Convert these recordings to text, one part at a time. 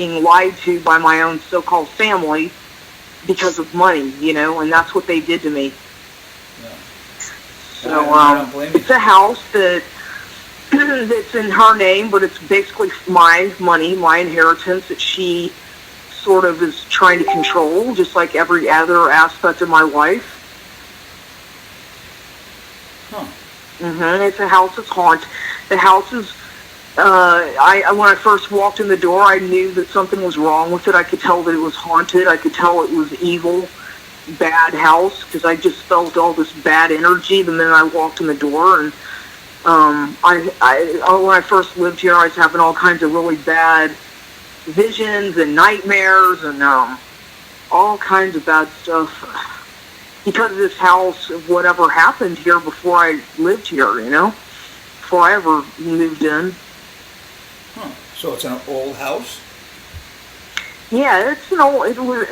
being lied to by my own so-called family because of money, and that's what they did to me. Yeah. So I don't blame you. it's a house that's in her name, but it's basically my money, my inheritance that she sort of is trying to control, just like every other aspect of my life. Huh. It's a house that's haunted. The house is. When I first walked in the door, I knew that something was wrong with it. I could tell that it was haunted. I could tell it was evil, bad house, because I just felt all this bad energy the minute I walked in the door. And when I first lived here, I was having all kinds of really bad visions and nightmares and all kinds of bad stuff because of this house, of whatever happened here before I lived here, before I ever moved in. Huh. So it's an old house? Yeah, it's an old. It was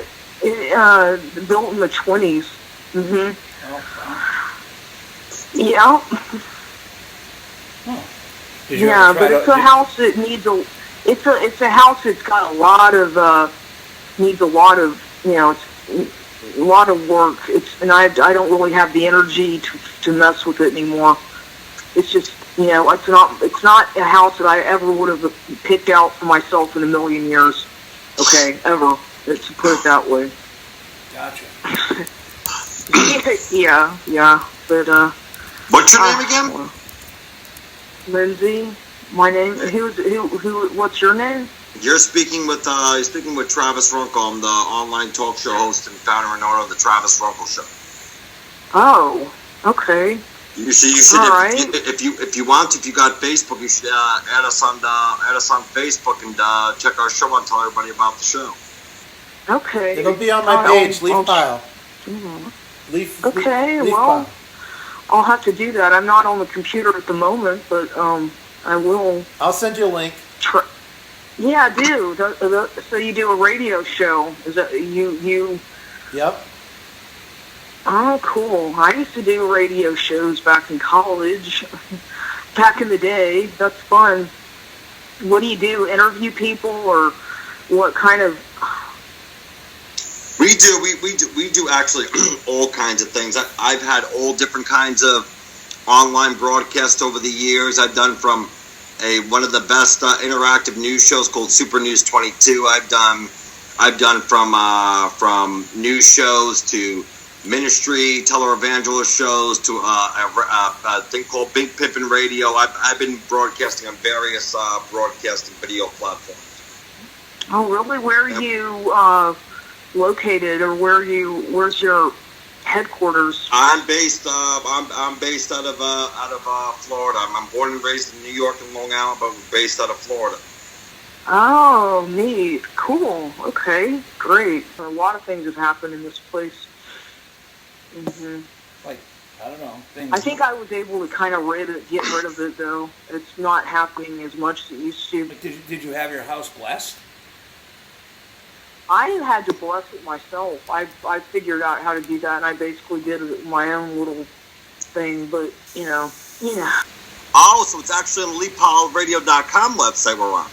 built in the 20s. Oh, wow. Yeah. Huh. Yeah, but it's a house that needs a. It's a house that's got a lot of needs a lot of it's a lot of work. And I don't really have the energy to mess with it anymore. It's just it's not a house that I ever would have picked out for myself in a million years. Okay, ever. To put it that way. Gotcha. yeah, but what's your name again? Lindsay. My name. Who? What's your name? You're speaking with Travis Runkle. I'm the online talk show host and founder and owner of the Travis Runkle Show. Oh, okay. You should. All right. If you want, if you got Facebook, you should add us on Facebook and check our show and tell everybody about the show. Okay. It'll be on my page, Leaf Pile. Leaf pile. I'll have to do that. I'm not on the computer at the moment, but I will. I'll send you a link. Yeah, I do. So you do a radio show? Is that you? Yep. Oh, cool. I used to do radio shows back in college. Back in the day. That's fun. What do you do? Interview people, or what kind of? We do actually all kinds of things. I've had all different kinds of online broadcasts over the years. I've done from one of the best interactive news shows called Super News 22. I've done from news shows to ministry, televangelist shows to a thing called Big Pippin Radio. I've been broadcasting on various broadcasting video platforms. Oh, really? Where are you located, or where's your headquarters? I'm based out of Florida. I'm born and raised in New York and Long Island, but we're based out of Florida. Oh, neat. Cool. Okay, great. A lot of things have happened in this place. Like, I don't know. Things. I think I was able to kind of get rid of it, though. It's not happening as much as it used to. Like, did you have your house blessed? I had to bless it myself. I figured out how to do that, and I basically did my own little thing. But Oh, so it's actually on the LeapPileRadio.com website we're on.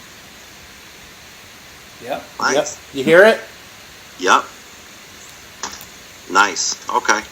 Yep. Nice. Yep. You hear it? Yep. Nice. Okay.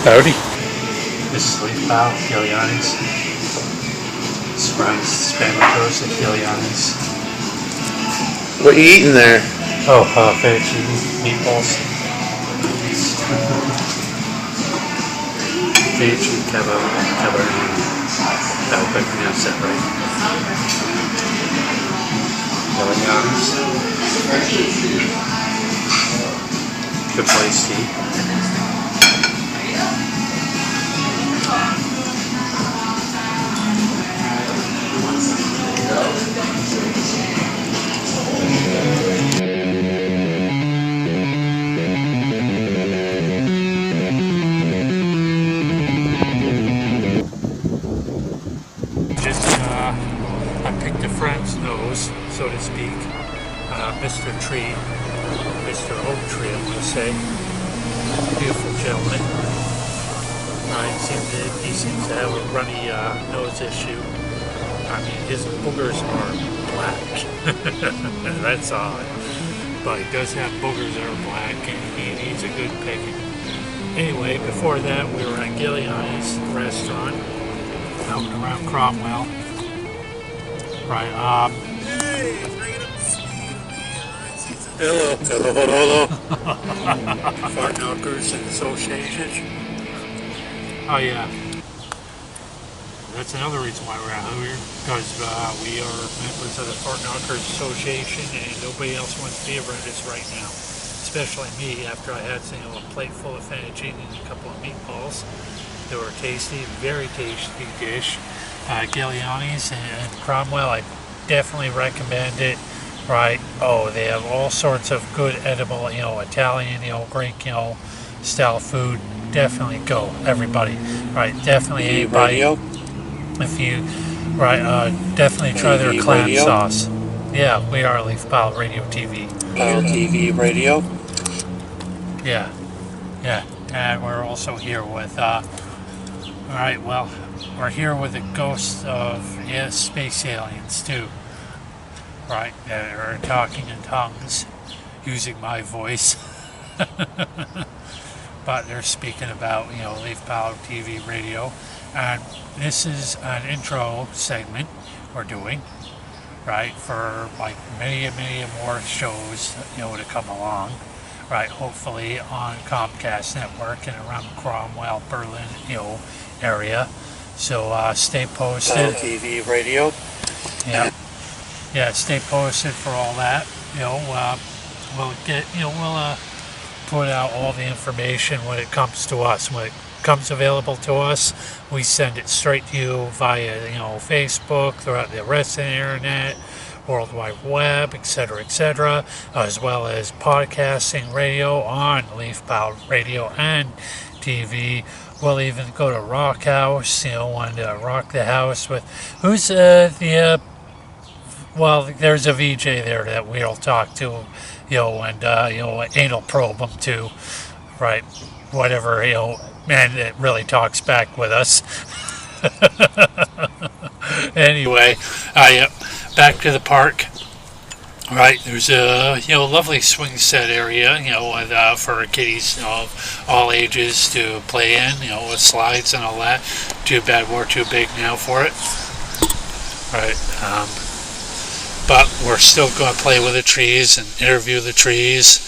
Howdy. This is Leaf Pal, Giliani's. Surprise spam and toast at Giliani's. What you eating there? Oh, fettuccine meatballs. Fettuccine cabernet. I hope I pronounced that right. Giliani's. Good place to eat. I picked a friend's nose, so to speak. Mr. Tree, Mr. Oak Tree, I want to say. Beautiful gentleman. He seems to have a runny nose issue. I mean, his boogers are black. That's odd. But he does have boogers that are black, and he needs a good picking. Anyway, before that, we were at Giliani's restaurant out and around Cromwell. Right, Hello. Fart Knockers Association. Oh yeah. That's another reason why we're out here, because we are members of the Fart Knockers Association, and nobody else wants to be around us right now. Especially me, after I had a plate full of fettuccine and a couple of meatballs. They were tasty, very tasty dish. Giliani's and Cromwell, I definitely recommend it. Right? Oh, they have all sorts of good edible, Italian, Greek, style food. Definitely go, everybody. Right? Definitely anybody. If you, definitely try their clam sauce. Yeah, we are Leaf Pile Radio TV. Pile TV Radio. Yeah, and we're also here with, we're here with the ghosts of, space aliens too. Right, that are talking in tongues, using my voice. But they're speaking about, Leaf Pile TV Radio. And this is an intro segment we're doing, right, for many more shows, to come along. Right, hopefully on Comcast Network and around the Cromwell, Berlin, area. So stay posted. TV Radio. Yeah, stay posted for all that. We'll put out all the information when it comes to us. When it comes available to us, we send it straight to you via, Facebook, throughout the rest of the internet, World Wide Web, etc., as well as podcasting radio on Leaf Pile Radio and TV. We'll even go to Rock House, and rock the house with who's there's a VJ there that we'll talk to, and anal probe them too, right? Whatever, and it really talks back with us. Anyway, back to the park. Right, there's a lovely swing set area, with, for kiddies of all ages to play in, with slides and all that. Too bad we're too big now for it. Right, but we're still going to play with the trees and interview the trees,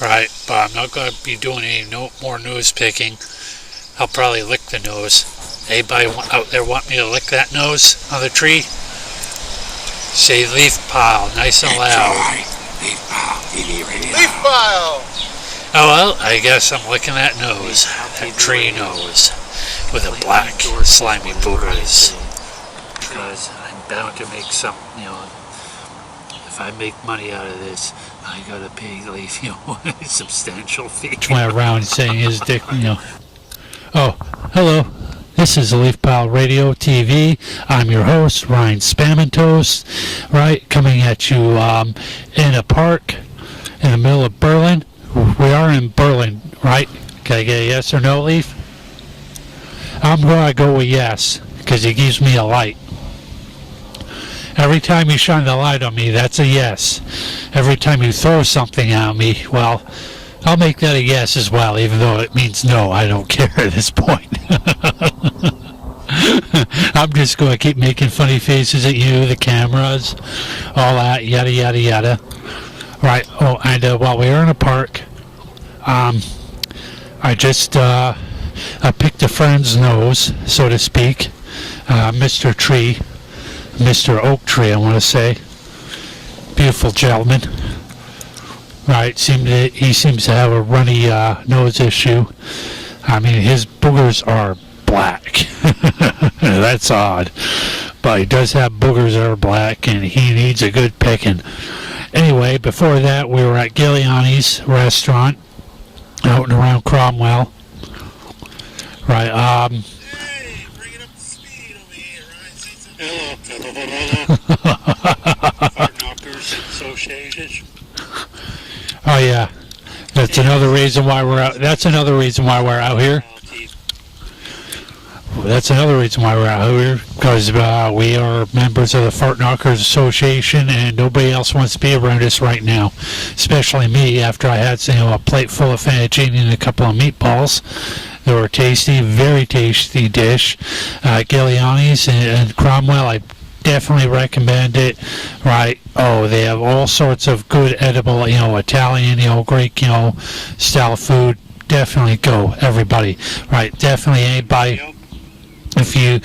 right? But I'm not going to be doing any more nose picking. I'll probably lick the nose. Anybody out there want me to lick that nose on the tree? Say Leaf Pile, nice and loud. Leaf Pile TV Radio. Leaf Pile! Oh well, I guess I'm licking that nose, that tree nose, with the black, slimy boogers. Because I'm bound to make some, if I make money out of this, I gotta pay Leaf, a substantial fee. Went around saying his dick, Oh, hello. This is Leaf Pile Radio TV. I'm your host, Ryan Spam and Toast, right? Coming at you in a park in the middle of Berlin. We are in Berlin, right? Can I get a yes or no, Leaf? I'm going to go with yes, because it gives me a light. Every time you shine the light on me, that's a yes. Every time you throw something at me, well, I'll make that a yes as well, even though it means no. I don't care at this point. I'm just going to keep making funny faces at you, the cameras, all that, yada, yada, yada. Right. Oh, and while we were in a park, I just I picked a friend's nose, so to speak. Mr. Oak Tree, I want to say. Beautiful gentleman. Right, he seems to have a runny nose issue. I mean, his boogers are black. That's odd. But he does have boogers that are black, and he needs a good picking. Anyway, before that, we were at Giuliani's restaurant out and around Cromwell. Right, Hey, bring it up to speed over here, right? Fart Knockers Association. Oh yeah, that's another reason why we're out. That's another reason why we're out here. That's another reason why we're out here, because we are members of the Fart Knockers Association, and nobody else wants to be around us right now, especially me. After I had a plate full of fettuccine and a couple of meatballs, they were tasty, very tasty dish. Giuliani's and Cromwell, I definitely recommend it. Right? Oh, they have all sorts of good edible, Italian, Greek, style food. Definitely go, everybody. Right? Definitely anybody. If you,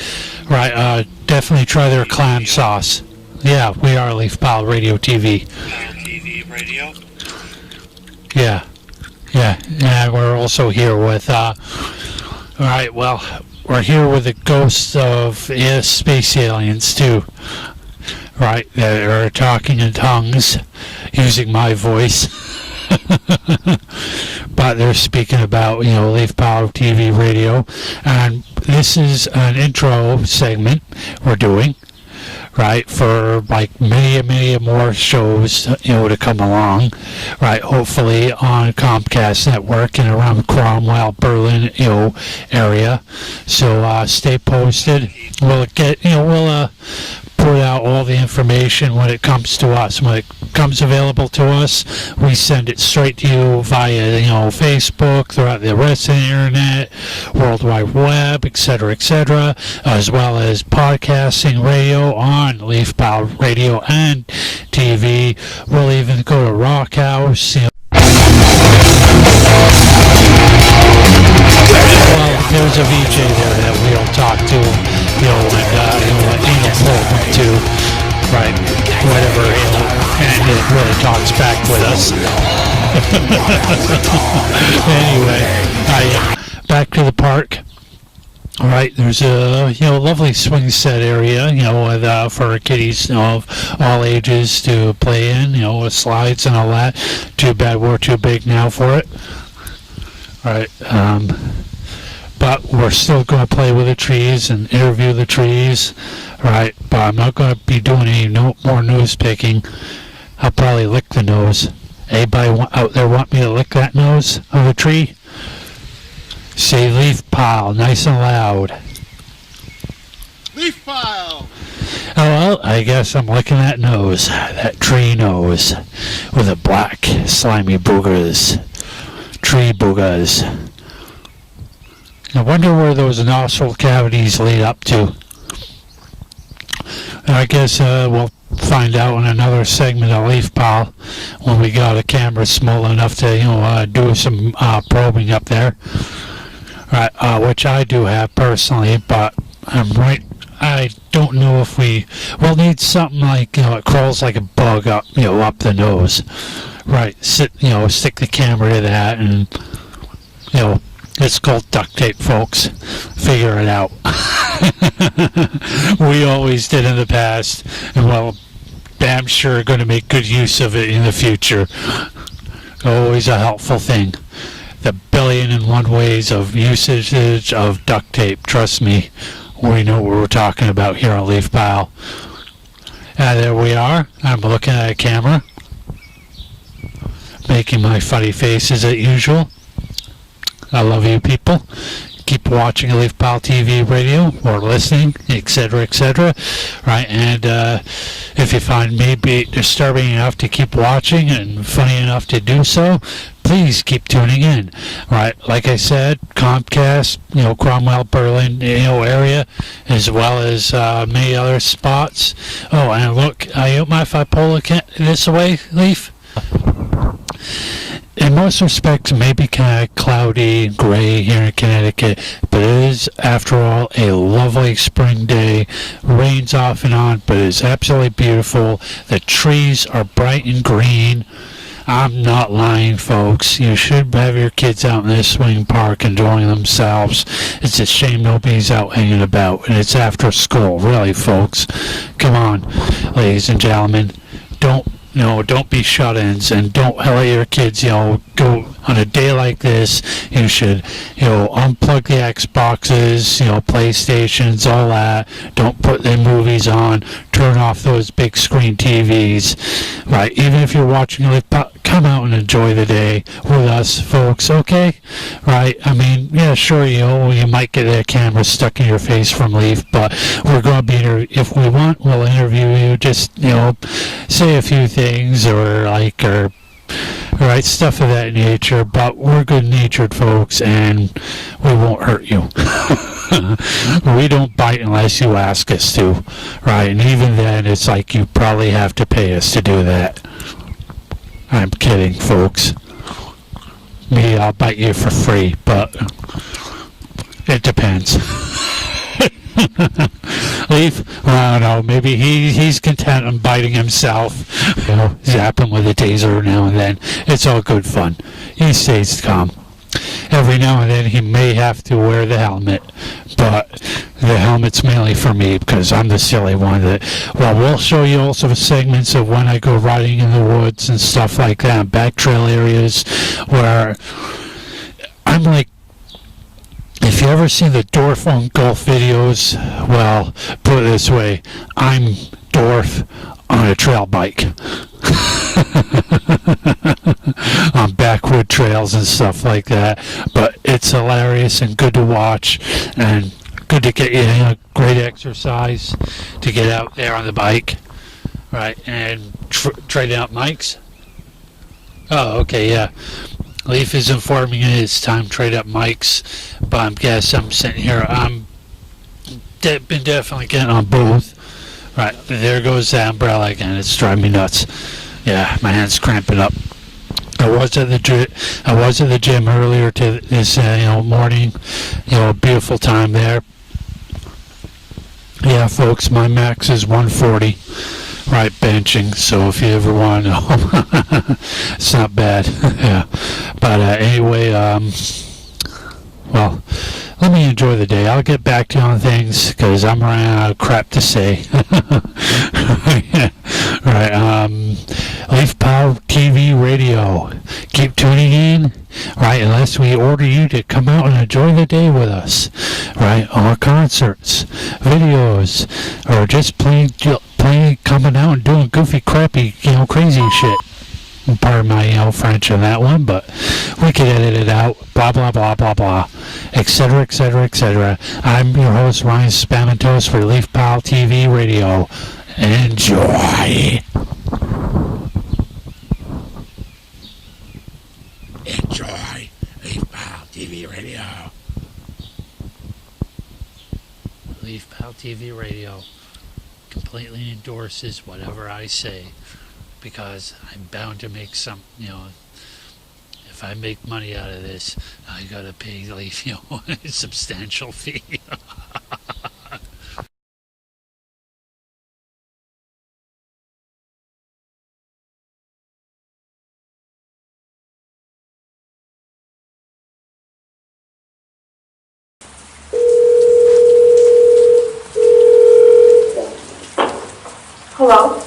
definitely try their clam sauce. Yeah, we are Leaf Pile Radio TV. TV Radio. Yeah. And we're also here with, we're here with the ghosts of space aliens, too. Right, that are talking in tongues, using my voice. But they're speaking about, Leaf Pile TV Radio. And this is an intro segment we're doing, right, for like many more shows, to come along, right, hopefully on Comcast Network and around Cromwell, Berlin, area. So stay posted. We'll get, we'll put out all the information when it comes to us. When it comes available to us, we send it straight to you via, Facebook, throughout the rest of the internet, World Wide Web, etc., as well as podcasting radio on Leaf Pile Radio and TV. We'll even go to Rock House, Well, there's a VJ there that we'll talk to, and Anal Fulton too, right, whatever, and it really talks back with us. Anyway, back to the park. All right, there's a lovely swing set area, with, for kiddies of all ages to play in, with slides and all that. Too bad we're too big now for it. All right, but we're still going to play with the trees and interview the trees. All right, but I'm not going to be doing any more nose picking. I'll probably lick the nose. Anybody out there want me to lick that nose of a tree? Say Leaf Pile, nice and loud. Leaf Pile! Oh, well, I guess I'm licking that nose, that tree nose, with the black, slimy boogers, tree boogers. I wonder where those nostril cavities lead up to. I guess we'll find out in another segment of Leaf Pile when we got a camera small enough to, do some probing up there. Right, which I do have personally, but I don't know if we'll need something like, it crawls like a bug up, up the nose. Right, stick the camera to that, and, it's called duct tape, folks. Figure it out. We always did in the past, and well, damn sure going to make good use of it in the future. Always a helpful thing. The 1,000,001 ways of usage of duct tape. Trust me, we know what we're talking about here on Leaf Pile. There we are. I'm looking at a camera, making my funny faces as usual. I love you people. Keep watching Leaf Pile TV Radio or listening, etc., right? And if you find me be disturbing enough to keep watching and funny enough to do so, please keep tuning in. Right, like I said, Comcast, Cromwell, Berlin, area, as well as many other spots. Oh, and look, you don't mind if I pull this away, Leaf? In most respects, it may be kind of cloudy and gray here in Connecticut, but it is, after all, a lovely spring day. Rains off and on, but it is absolutely beautiful. The trees are bright and green. I'm not lying, folks. You should have your kids out in this swing park enjoying themselves. It's a shame nobody's out hanging about, and it's after school, really, folks. Come on, ladies and gentlemen. Don't be shut-ins, and don't let your kids, go on a day like this. You should, unplug the Xboxes, PlayStations, all that. Don't put the movies on. Turn off those big screen TVs. Right, even if you're watching it, come out and enjoy the day with us, folks, okay? Right, I mean, yeah, sure, you might get a camera stuck in your face from Leaf, but we're going to be, if we want, we'll interview you, just, say a few things, or right, stuff of that nature, but we're good-natured folks, and we won't hurt you. We don't bite unless you ask us to, right? And even then, it's like you probably have to pay us to do that. I'm kidding, folks. Me, I'll bite you for free, but it depends. Leaf, well, I don't know, maybe he's content on biting himself, zapping with a taser now and then. It's all good fun. He stays calm. Every now and then he may have to wear the helmet, but the helmet's mainly for me because I'm the silly one we'll show you also segments of when I go riding in the woods and stuff like that, back trail areas where I'm like, if you ever seen the Dorf on Golf videos, well, put it this way, I'm Dorf on a trail bike. On backwood trails and stuff like that. But it's hilarious and good to watch, and good to get great exercise to get out there on the bike. Right, and trade out mics. Oh, okay, yeah. Leaf is informing me it's time to trade up mics, but I guess I'm sitting here. I'm been definitely getting on both. Right, there goes the umbrella again. It's driving me nuts. Yeah, my hand's cramping up. I was at the gym earlier this morning. Beautiful time there. Yeah, folks, my max is 140. Right, benching. So if you ever want to know, it's not bad. Yeah, but anyway, well, let me enjoy the day. I'll get back to you on things because I'm running out of crap to say. Right, Leaf Pal TV Radio. Keep tuning in, right, unless we order you to come out and enjoy the day with us, right, or concerts, videos, or just plain coming out and doing goofy, crappy, crazy shit. Pardon my, French on that one, but we can edit it out, blah, blah, blah, blah, blah, etc., etc., etc. I'm your host, Ryan Spamantos, for Leaf Pal TV Radio. Enjoy! Enjoy Leaf Pal TV Radio. Leaf Pal TV Radio completely endorses whatever I say, because I'm bound to make some, if I make money out of this, I gotta pay Leaf, a substantial fee. Hello?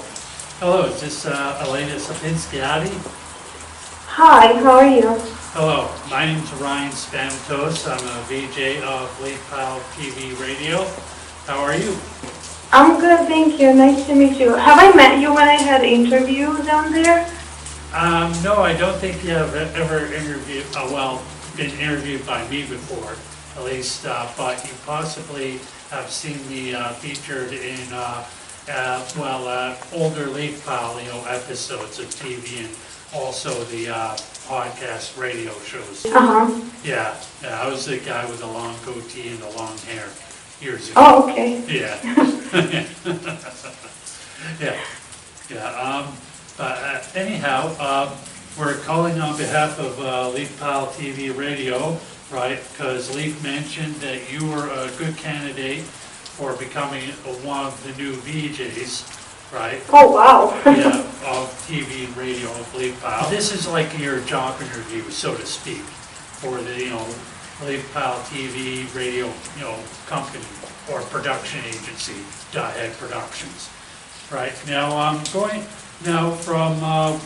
Hello, is this Elena Sapinskiati? Hi, how are you? Hello, my name's Ryan Spamantos. I'm a VJ of Leaf Pal TV Radio. How are you? I'm good, thank you. Nice to meet you. Have I met you when I had an interview down there? No, I don't think you have ever interviewed, been interviewed by me before, at least, but you possibly have seen me featured in older Leaf Pal, episodes of TV, and also the podcast radio shows. Uh-huh. Yeah, yeah, I was the guy with the long goatee and the long hair years ago. Oh, okay. Yeah. Yeah, yeah. But anyhow, we're calling on behalf of Leaf Pile TV Radio, right? Because Leaf mentioned that you were a good candidate for becoming one of the new VJs, right? Oh, wow. Yeah, of TV and radio of Leaf Pile. This is like your job interview, so to speak, for the, Leaf Pile TV radio, company or production agency, Diehead Productions. Right, now I'm going, from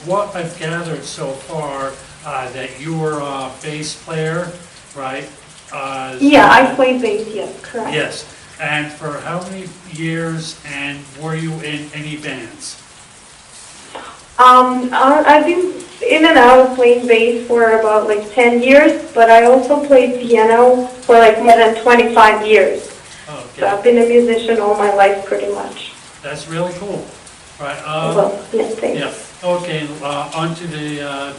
what I've gathered so far, that you were a bass player, right? Yeah, I play bass, yes, correct. Yes, and for how many years, and were you in any bands? I've been in and out of playing bass for about 10 years, but I also played piano for more than 25 years. Okay. So I've been a musician all my life pretty much. That's really cool. Right. Well, yes, thanks. Yeah. Okay. On to the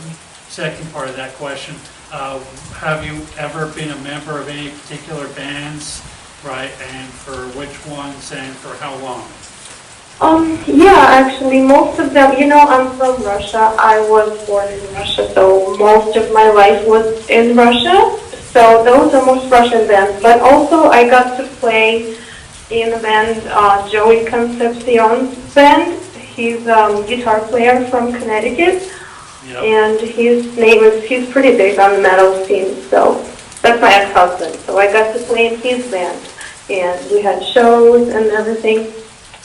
second part of that question. Have you ever been a member of any particular bands, right? And for which ones and for how long? Yeah, actually, most of them, I'm from Russia. I was born in Russia, so most of my life was in Russia. So those are most Russian bands. But also, I got to play in the band, Joey Concepcion's band. He's a guitar player from Connecticut, Yep. and he's pretty big on the metal scene, so that's my ex-husband. So I got to play in his band, and we had shows and everything.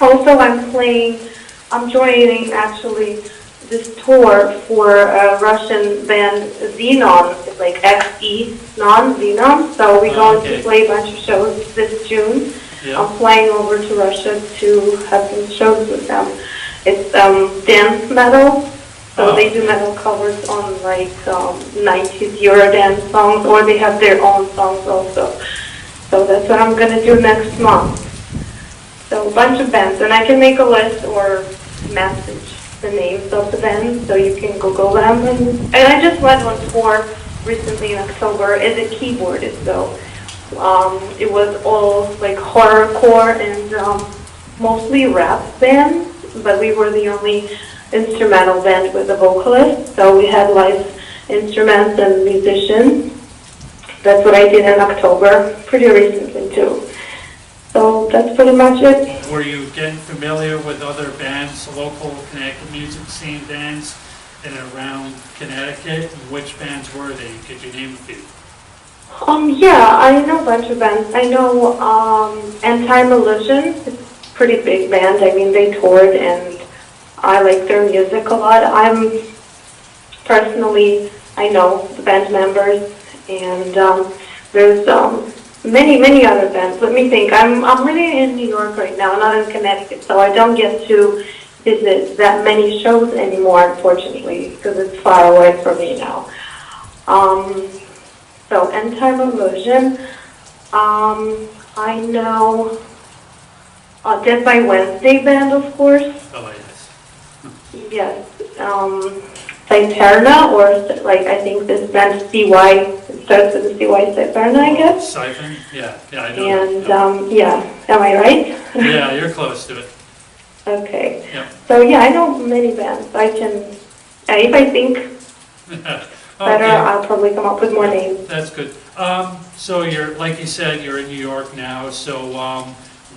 Also, I'm joining actually this tour for a Russian band, Xenon. It's like XE, non-Xenon. So we're going to play a bunch of shows this June. Yep. I'm flying over to Russia to have some shows with them. It's dance metal, so they do metal covers on 90s Eurodance songs, or they have their own songs also. So that's what I'm gonna do next month. So a bunch of bands, and I can make a list or message the names of the bands so you can Google them. And I just went on tour recently in October as a keyboardist, so it was all horrorcore and mostly rap bands, but we were the only instrumental band with a vocalist, so we had live instruments and musicians. That's what I did in October, pretty recently too. So that's pretty much it. Were you getting familiar with other bands, local Connecticut music scene bands in and around Connecticut? Which bands were they? Could you name a few? Yeah, I know a bunch of bands. I know Anti-Illusion. It's a pretty big band. I mean, they toured, and I like their music a lot. I know the band members, and there's many other bands. Let me think. I'm living in New York right now, not in Connecticut, so I don't get to visit that many shows anymore, unfortunately, because it's far away from me now. So Anti-Illusion. I know Dead by Wednesday band, of course. Oh, yes. Yes. Cyterna, or I think this band CY, it starts with the CY Cyterna, I guess. Siphon? Yeah, I know. And, am I right? Yeah, you're close to it. Okay. Yep. So, yeah, I know many bands. I can, if I think better, I'll probably come up with more names. That's good. So you're, like you said, you're in New York now, so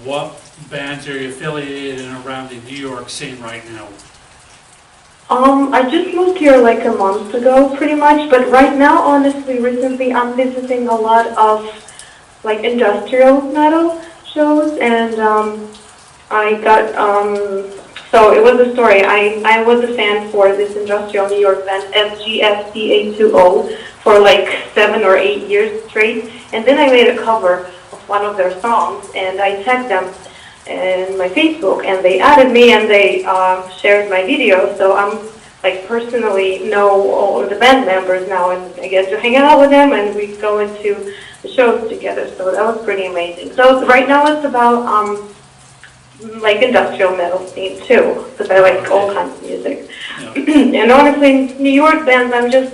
what bands are you affiliated in around the New York scene right now? I just moved here a month ago, pretty much, but right now, honestly, recently, I'm visiting a lot of, industrial metal shows, and, I got, so it was a story. I was a fan for this industrial New York band, FGFCA20, for 7 or 8 years straight, and then I made a cover of one of their songs, and I tagged them in my Facebook, and they added me, and they shared my video, so I'm personally know all of the band members now, and I get to hang out with them, and we go into the shows together, so that was pretty amazing. So right now it's about industrial metal scene too, because I like all kinds of music. Yeah. And honestly, New York bands, I'm just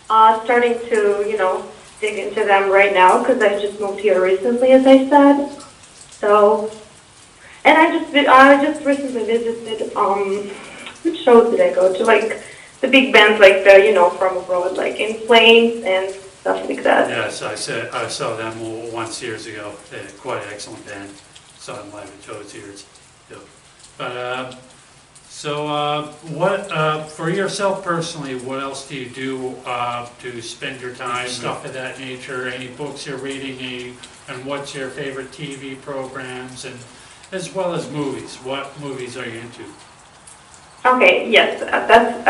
starting to, dig into them right now because I just moved here recently, as I said. So, and I just recently visited, which shows did I go to? Like, the big bands, like the, from abroad, like In Flames and stuff like that. Yes, I saw them once years ago. They're quite an excellent band. Saw them live at Joe's Ears. Yep. But what for yourself personally? What else do you do to spend your time? Stuff of that nature. Any books you're reading? And what's your favorite TV programs? And as well as movies. What movies are you into? Okay, yes, that's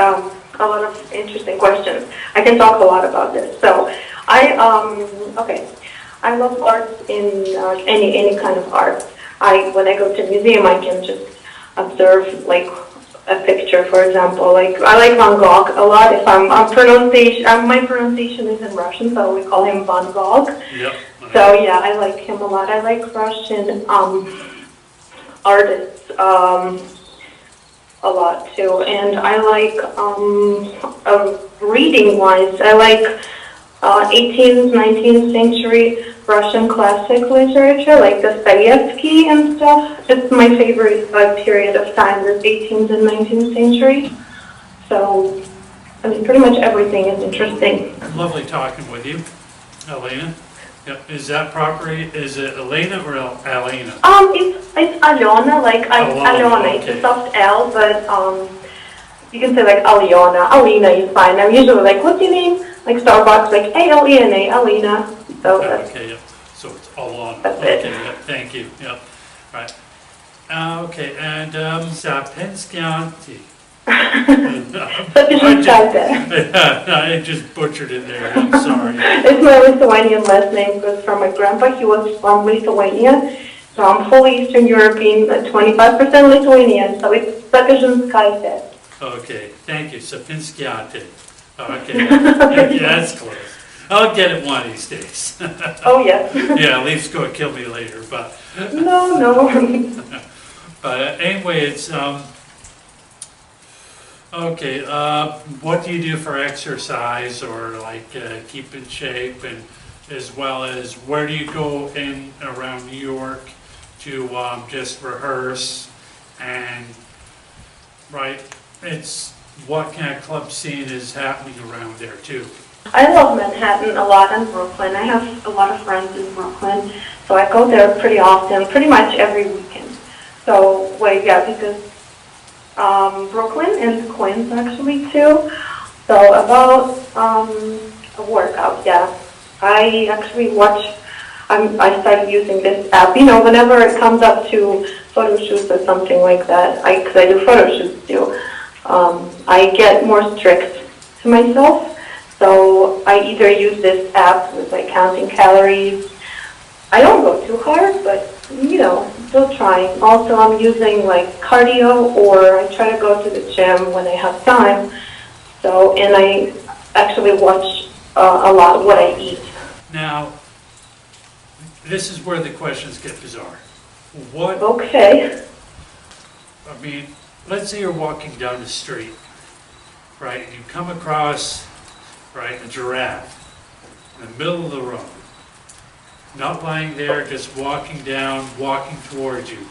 a lot of interesting questions. I can talk a lot about this. So, I love arts in any kind of art. When I go to a museum, I can just observe like a picture, for example. Like I like Van Gogh a lot. If my pronunciation is in Russian, so we call him Van Gogh. Yep. So yeah, I like him a lot. I like Russian artists a lot too, and I like reading-wise. I like 18th, 19th century Russian classic literature, like Dostoevsky and stuff. It's my favorite period of time, the 18th and 19th century. So, I mean, pretty much everything is interesting. Lovely talking with you, Elena. Yep. Is that proper? Is it Elena or Alena? It's Alena, like Alena. It's a soft L, but you can say like Aliona. Alena is fine. I'm usually like, what's your name? Like Starbucks, like A-L-E-N-A, Alena. So okay, yep. So it's Alana. That's okay, it. Yep. Thank you. Yep. Right. Okay, and Sapinskianti. I just butchered it there. I'm sorry. It's my Lithuanian last name because from my grandpa, he was from Lithuania. So I'm fully Eastern European, 25% Lithuanian. So it's Sapinskaitė. Okay, thank you. Sapinskianti. Okay, yeah, that's close. I'll get it one of these days. Oh, yes. Yeah, Leaf's going to kill me later, but... No. But anyway, it's... Okay, what do you do for exercise or like keep in shape, and as well as where do you go in around New York to just rehearse, and right, it's what kind of club scene is happening around there too? I love Manhattan a lot and Brooklyn. I have a lot of friends in Brooklyn, so I go there pretty often, pretty much every weekend. So, because Brooklyn and Queens actually too. So about a workout, yeah. I actually I started using this app, whenever it comes up to photo shoots or something like that, because I do photo shoots too, I get more strict to myself. So I either use this app with like counting calories. I don't go too hard, but still trying. Also, I'm using like cardio, or I try to go to the gym when I have time. So, and I actually watch a lot what I eat. Now, this is where the questions get bizarre. What? Okay. I mean, let's say you're walking down the street, right, and you come across, right, a giraffe in the middle of the road. Not lying there, just walking towards you.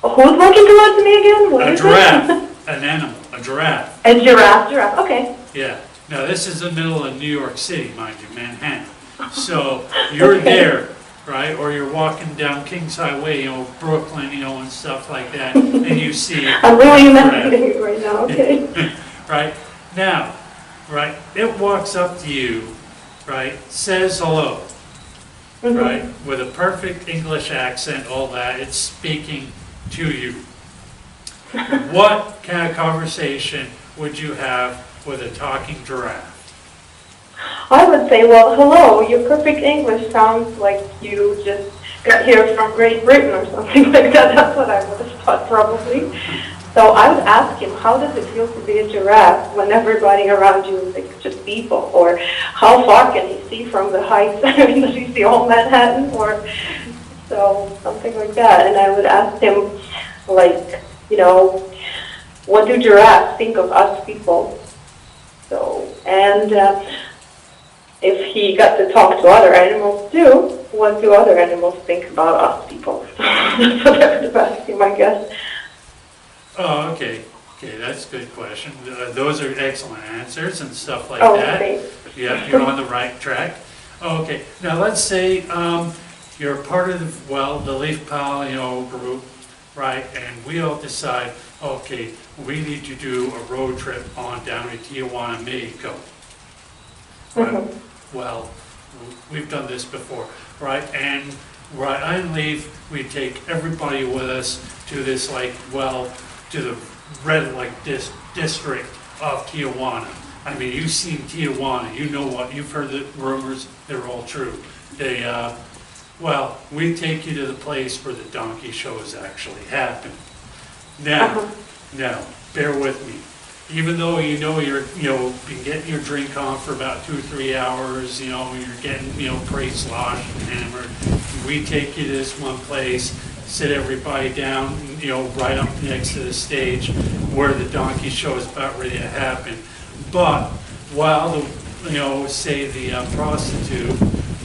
Who's walking towards me again? What A is giraffe, an animal, a giraffe. A giraffe, okay. Yeah. Now this is the middle of New York City, mind you, Manhattan. So you're there, right? Or you're walking down Kings Highway, Brooklyn, and stuff like that, and you see. I'm really imagining it right now, okay. Right? Now, right, it walks up to you, right, says hello. Mm-hmm. Right, with a perfect English accent, all that, it's speaking to you. What kind of conversation would you have with a talking giraffe? I would say, well, hello, your perfect English sounds like you just got here from Great Britain or something like that. That's what I would have thought probably. So I would ask him, how does it feel to be a giraffe when everybody around you is like just people? Or how far can he see from the heights? I mean, does he see all Manhattan? Or so something like that. And I would ask him, like, what do giraffes think of us people? So, and if he got to talk to other animals too, what do other animals think about us people? So that's the best thing, I guess. Oh, okay. Okay, that's a good question. Those are excellent answers and stuff like Oh, that. thanks. Yeah, you're on the right track. Okay, now let's say you're part of the Leaf Pal, group, right? And we all decide, okay, we need to do a road trip on down to Tijuana, Mexico. Right? Well, we've done this before, right? And right, on Leaf, we take everybody with us to this, to the red light district of Tijuana. I mean, you've seen Tijuana, you know what, you've heard the rumors, they're all true. We take you to the place where the donkey shows actually happen. Now, bear with me. Even though you're been getting your drink on for about 2-3 hours, you're getting pretty sloshed and hammered. We take you to this one place, sit everybody down, right up next to the stage where the donkey show is about ready to happen. But while the prostitute,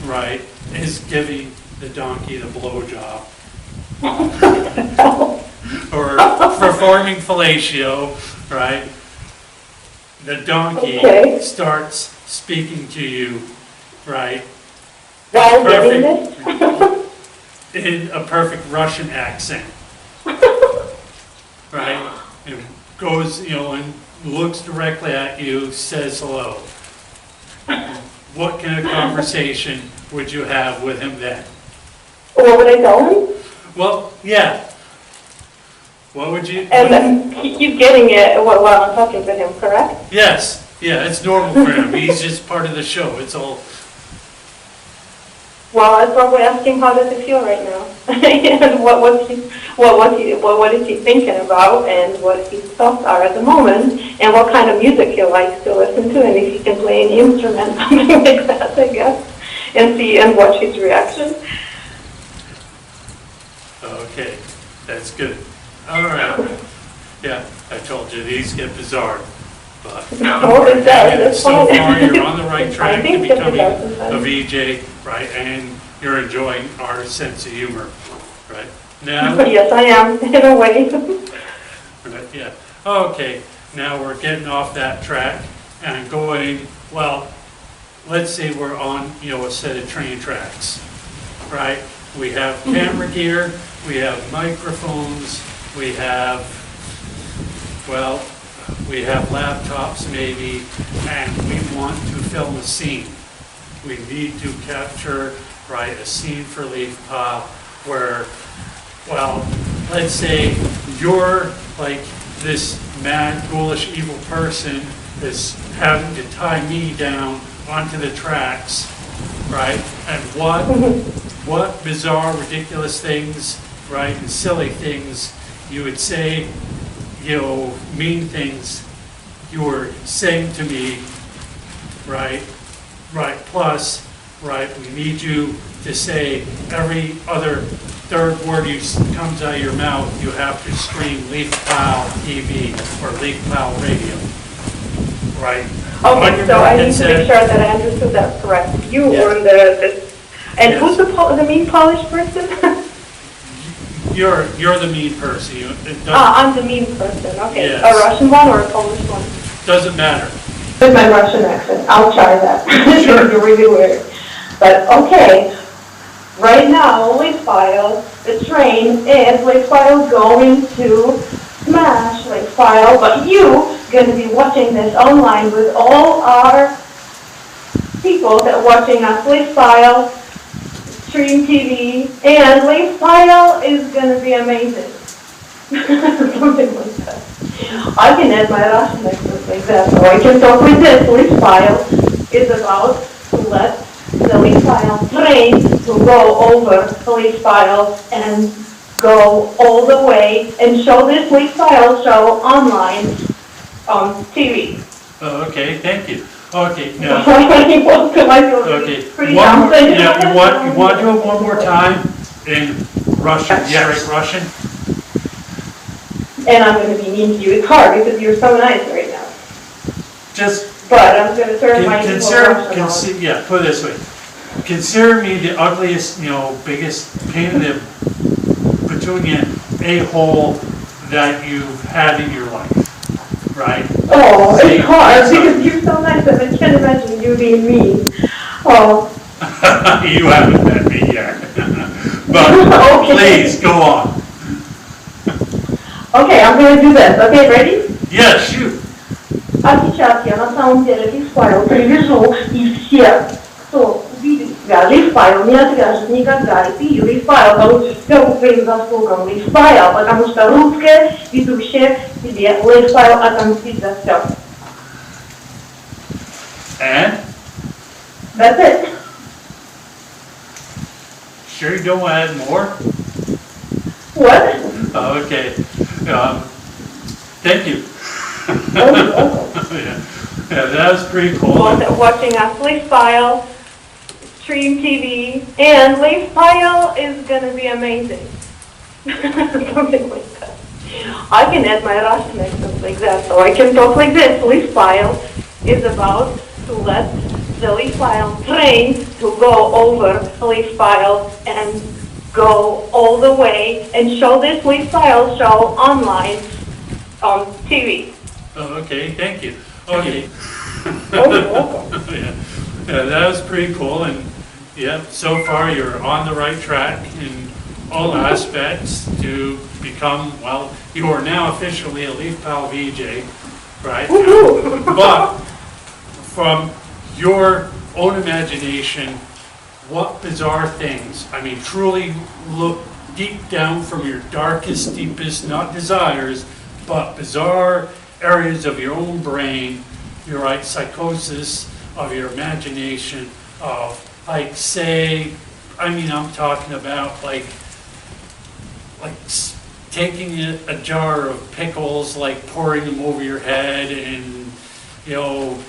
right, is giving the donkey the blowjob or performing fellatio, right, the donkey starts speaking to you, right, While doing this? in a perfect Russian accent, right, and goes, and looks directly at you, says hello. What kind of conversation would you have with him then? What would I tell him? Well, yeah. What would you... And then he's getting it while I'm talking to him, correct? Yes. Yeah, it's normal for him. He's just part of the show. It's all... Well, I'd probably ask him how does it feel right now, and what is he thinking about, and what his thoughts are at the moment, and what kind of music he likes to listen to, and if he can play an instrument, something like that, I guess, and watch his reaction. Okay, that's good. All right. Yeah, I told you these get bizarre, but It does. so far you're on the right track to think that it becoming does. a VJ, right? And you're enjoying our sense of humor, right? Now, Yes, I am, in a way. right, yeah. Okay, now we're getting off that track and going, well, let's say we're on, a set of train tracks, right? We have camera gear, we have microphones, we have laptops maybe, and we want to film a scene. We need to capture, right, a scene for Leaf Pal where, let's say you're like this mad, ghoulish, evil person that's having to tie me down onto the tracks, right? And what bizarre, ridiculous things, right, and silly things you would say, mean things you were saying to me, right, plus, right, we need you to say every other third word comes out of your mouth, you have to scream Leaf Pal TV or Leaf Pal Radio, right? Okay, so I need to make sure that I understood that correct. You were and Yes. who's the mean Polish person? You're the mean person. I'm the mean person, okay. Yes. A Russian one or a Polish one? Doesn't matter. With my Russian accent, I'll try that. Sure. You're really weird. But okay, right now, Leaf Pal, the train is Leaf Pal going to smash Leaf Pal, but you going to be watching this online with all our people that are watching us, Leaf Pal, Stream TV, and Leaf Pal is going to be amazing. Something like that. I can add my Russian accent like that, so I can talk with this. Leaf Pal is about to let the Leaf Pal train to go over the Leaf Pal and go all the way and show this Leaf Pal show online on TV. Oh, okay, thank you. Okay, now. You're welcome. I feel Okay, pretty one more, dumb. yeah, you want to do it one more time in Russian? Yeah, right, Russian? And I'm going to be mean to you. It's hard because you're so nice right now. Just But I'm gonna turn my evil Consider, Russian on. yeah, put it this way. Consider me the ugliest, biggest pain in the petunia a-hole that you've had in your life, right? Oh, See, it's hard that's because you're so nice that I can't imagine you being mean. Oh, You haven't met me yet. But Okay. please, go on. okay, I'm gonna do this. Okay, ready? Yeah, shoot. А сейчас я на самом деле лиф-файл привяжу, и все, кто увидит тебя, лиф-файл не отвяжет никогда. И ты лиф-файл получишь все по твоим заслугам. Лиф-файл, потому что русская ведущая тебе лиф-файл отомстит за все. And? That's it. Sure you don't want to add more? What? Okay. Thank you. Yeah, that was pretty cool. Watching us lif-file, stream TV, and lifefile is gonna be amazing. Something like that. I can add my Russian accent like that, so I can talk like this. Lifefile is about to let the lifefile train to go over lifefile and go all the way and show this lifefile show online on TV. Oh, okay, thank you. Okay. Oh, you're welcome. Yeah, that was pretty cool, and yeah, so far you're on the right track in all aspects to become, well, you are now officially a Leaf Pal VJ, right? But from your own imagination, what bizarre things, I mean, truly look deep down from your darkest, deepest, not desires, but bizarre areas of your own brain, your right psychosis of your imagination of, like, say, I mean, I'm talking about like taking a jar of pickles, like pouring them over your head and,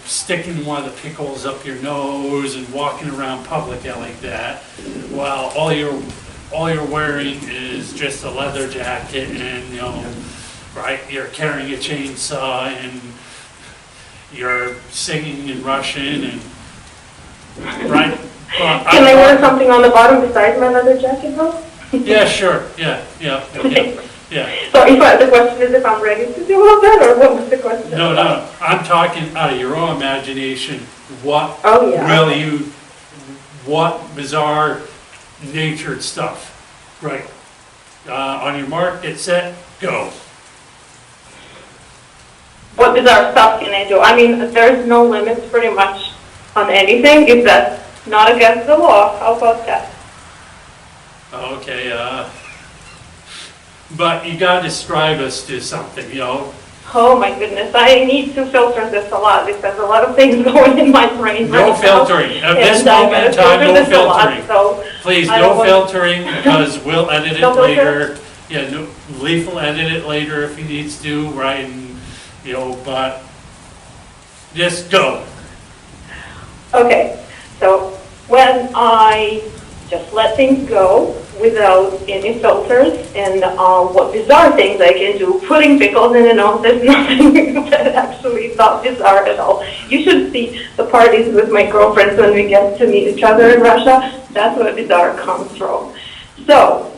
sticking one of the pickles up your nose and walking around public like that, while all you're wearing is just a leather jacket and, right, you're carrying a chainsaw and you're singing in Russian and, right? Can I wear something on the bottom besides my leather jacket though? Yeah, sure, yeah. So the question is if I'm ready to do all that, or what was the question? No, I'm talking out of your own imagination, what Oh, what bizarre natured stuff, right? On your mark, get set, go. What bizarre stuff can I do? I mean, there's no limits pretty much on anything if that's not against the law. How about that? Okay, but you gotta describe us to something, Oh my goodness, I need to filter this a lot because a lot of things going in my brain No right filtering. now. At this And I moment in gotta time, filter no this a lot, filtering. so Please, I no don't want- filtering, because we'll edit it No filter? later. Yeah, no, Leaf will edit it later if he needs to, right, and, but just go. Okay, so when I just let things go without any filters and what bizarre things I can do, putting pickles in the nose, there's nothing that actually is not bizarre at all. You should see the parties with my girlfriends when we get to meet each other in Russia. That's where bizarre comes from. So,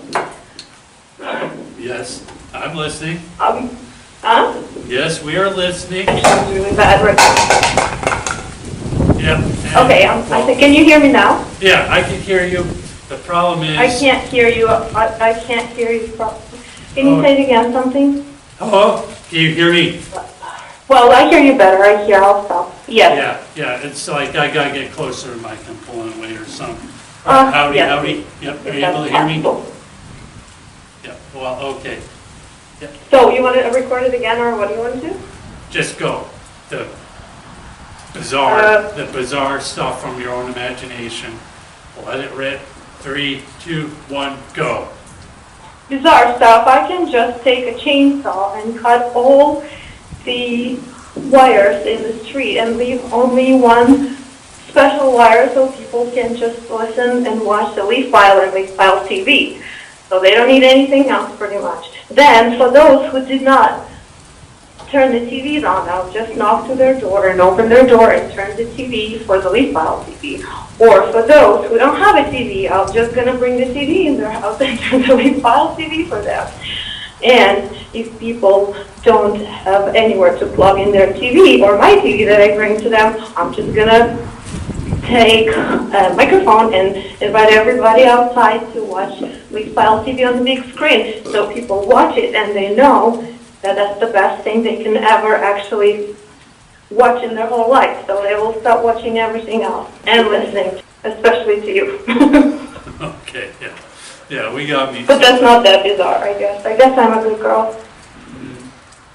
Yes, I'm listening. huh? Yes, we are listening. Sounds really bad right now. Yep. Okay, I think, can you hear me now? Yeah, I can hear you. The problem is. I can't hear you. I can't hear you properly. Can you say it again, something? Hello? Can you hear me? Well, I hear you better. I hear. I'll stop. Yes. Yeah, it's like I gotta get closer to the mic and pull it away or something. Howdy, yes. howdy. Yep, are If you able that's to hear me? possible. Yeah, well, okay. So you want to record it again, or what do you want to do? Just go. The bizarre stuff from your own imagination. Let it rip. 3, 2, 1, go. Bizarre stuff. I can just take a chainsaw and cut all the wires in the street and leave only one special wire so people can just listen and watch the Leaf File and Leaf File TV. So they don't need anything else pretty much. Then, for those who did not turn the TVs on. I'll just knock to their door and open their door and turn the TV for the Leaf Pile TV. Or for those who don't have a TV, I'm just gonna bring the TV in their house and turn the Leaf Pile TV for them. And if people don't have anywhere to plug in their TV or my TV that I bring to them, I'm just gonna take a microphone and invite everybody outside to watch Leaf Pile TV on the big screen, so people watch it and they know that that's the best thing they can ever actually watch in their whole life. So they will stop watching everything else and listening, especially to you. Okay, yeah. Yeah, we got me. But that's not that bizarre, I guess. I guess I'm a good girl.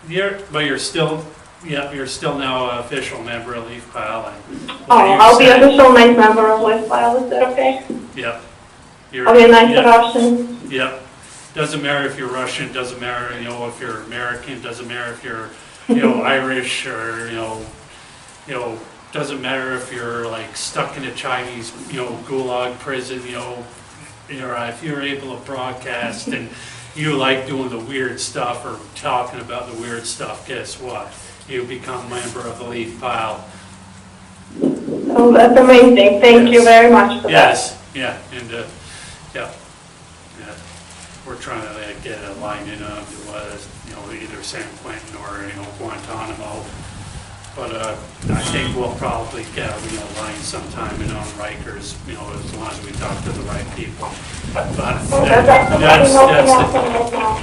You're still, yeah, you're still now an official member of Leaf Pile. And Oh, what you I'll be said- a official nice member of Leaf Pile, is that okay? Yep. I'll be a nice Yep. Russian. Yep. Doesn't matter if you're Russian, doesn't matter, if you're American, doesn't matter if you're, Irish or, doesn't matter if you're like stuck in a Chinese, gulag prison, if you're able to broadcast and you like doing the weird stuff or talking about the weird stuff, guess what? You become a member of the Leaf Pile. Oh, that's amazing. Thank you Yes. very much for that. Yes, yeah, and, yeah. We're trying to get a line in on either San Quentin or, Guantanamo. But, I think we'll probably get a line sometime in on Rikers, as long as we talk to the right people. But Oh, that's actually nothing else right now.